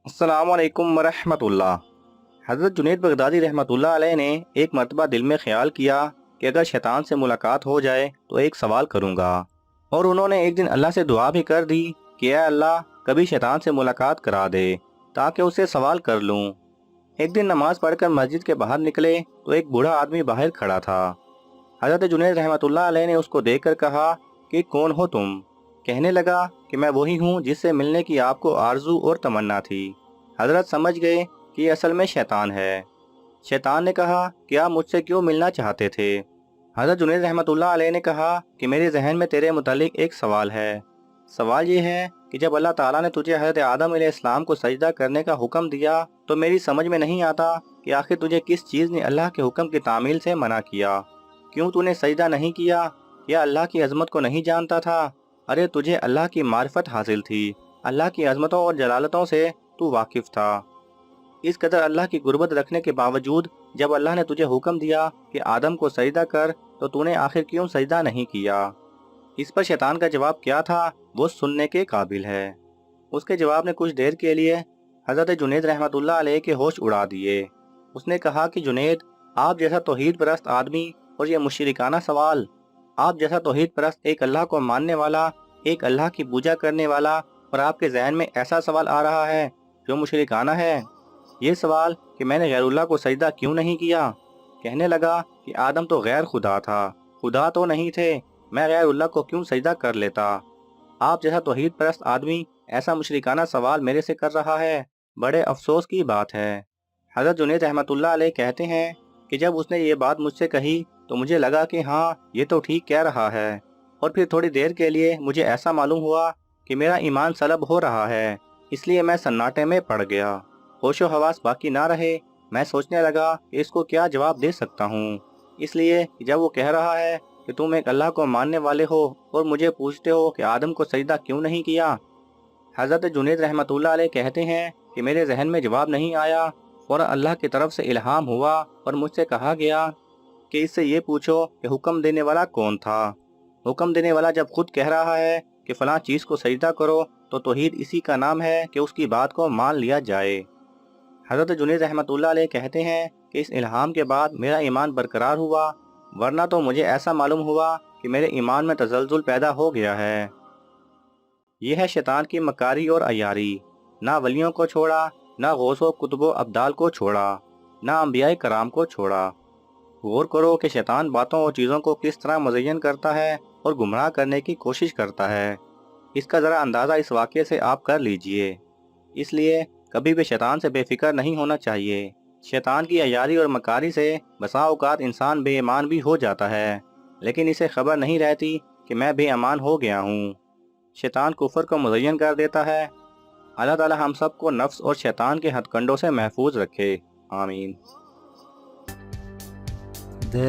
अस्सलाम वालेकुम वरहमतुल्लाह। हज़रत जुनैद बगदादी रहमतुल्लाह अलैह ने एक मरतबा दिल में ख्याल किया कि अगर शैतान से मुलाकात हो जाए तो एक सवाल करूँगा। और उन्होंने एक दिन अल्लाह से दुआ भी कर दी कि ऐ अल्लाह कभी शैतान से मुलाकात करा दे ताकि उससे सवाल कर लूँ। एक दिन नमाज पढ़कर मस्जिद के बाहर निकले तो एक बूढ़ा आदमी बाहर खड़ा था। हज़रत जुनैद रहमतुल्लाह अलैह ने उसको देखकर कहा कि कौन हो तुम? कहने लगा कि मैं वही हूँ जिससे मिलने की आपको आरजू और तमन्ना थी। हजरत समझ गए कि ये असल में शैतान है। शैतान ने कहा कि आप मुझसे क्यों मिलना चाहते थे? हजरत जुनैद रहमतुल्लाह अलैह ने कहा कि मेरे जहन में तेरे मुतालिक एक सवाल है। सवाल ये है कि जब अल्लाह ताला ने तुझे हजरत आदम अलैहिस्सलाम को सजदा करने का हुक्म दिया तो मेरी समझ में नहीं आता कि आखिर तुझे किस चीज़ ने अल्लाह के हुक्म की तामील से मना किया। क्यों तूने सजदा नहीं किया? या अल्लाह की अजमत को नहीं जानता था? अरे तुझे अल्लाह की मारिफत हासिल थी, अल्लाह की अजमतों और जलालतों से तू वाकिफ था। इस कदर अल्लाह की गुर्बत रखने के बावजूद जब अल्लाह ने तुझे हुक्म दिया कि आदम को सजदा कर तो तूने आखिर क्यों सजदा नहीं किया? इस पर शैतान का जवाब क्या था वो सुनने के काबिल है। उसके जवाब ने कुछ देर के लिए हजरत जुनैद रहमतुल्लाह अलैह के होश उड़ा दिए। उसने कहा कि जुनैद, आप जैसा तौहीद परस्त आदमी और ये मुशरिकाना सवाल, आप जैसा तौहीद परस्त एक अल्लाह को मानने वाला, एक अल्लाह की पूजा करने वाला, और आपके जहन में ऐसा सवाल आ रहा है जो मुशरिकाना है। ये सवाल कि मैंने गैरुल्लाह को सजदा क्यों नहीं किया? कहने लगा कि आदम तो गैर खुदा था, खुदा तो नहीं थे, मैं गैरुल्लाह को क्यों सजदा कर लेता? आप जैसा तौहीद परस्त आदमी ऐसा मुशरिकाना सवाल मेरे से कर रहा है, बड़े अफसोस की बात है। हज़रत जुनैद रहमतुल्लाह अलैह कहते हैं कि जब उसने ये बात मुझसे कही तो मुझे लगा कि हाँ ये तो ठीक कह रहा है, और फिर थोड़ी देर के लिए मुझे ऐसा मालूम हुआ कि मेरा ईमान सलब हो रहा है, इसलिए मैं सन्नाटे में पड़ गया। होशो हवास बाकी ना रहे। मैं सोचने लगा कि इसको क्या जवाब दे सकता हूँ, इसलिए कि जब वो कह रहा है कि तुम एक अल्लाह को मानने वाले हो और मुझे पूछते हो कि आदम को सजदा क्यों नहीं किया। हज़रत जुनैद रहमतुल्लाह अलैह कहते हैं कि मेरे जहन में जवाब नहीं आया। फ़ौरन अल्लाह की तरफ से इल्हाम हुआ और मुझसे कहा गया कि इससे ये पूछो कि हुक्म देने वाला कौन था। हुक्म देने वाला जब खुद कह रहा है कि फ़लाँ चीज़ को सजदा करो तो तौहीद इसी का नाम है कि उसकी बात को मान लिया जाए। हज़रत जुनैद रहमतुल्लाह अलैह कहते हैं कि इस इल्हाम के बाद मेरा ईमान बरकरार हुआ, वरना तो मुझे ऐसा मालूम हुआ कि मेरे ईमान में तज़ल्ज़ुल पैदा हो गया है। ये है शैतान की मकारी और अयारी। ना वलियों को छोड़ा, ना गौसो कुतुबो अब्दाल को छोड़ा, ना अंबियाए कराम को छोड़ा। गौर करो कि शैतान बातों और चीज़ों को किस तरह मुज़य्यन करता है और गुमराह करने की कोशिश करता है। इसका ज़रा अंदाज़ा इस वाक़े से आप कर लीजिए। इसलिए कभी भी शैतान से बेफिक्र नहीं होना चाहिए। शैतान की अयारी और मकारी से बसा औकात इंसान बेईमान भी हो जाता है, लेकिन इसे खबर नहीं रहती कि मैं बेईमान हो गया हूँ। शैतान कुफर को मुज़य्यन कर देता है। अल्लाह ताला हम सबको नफ्स और शैतान के हथकंडों से महफूज रखे। आमीन। The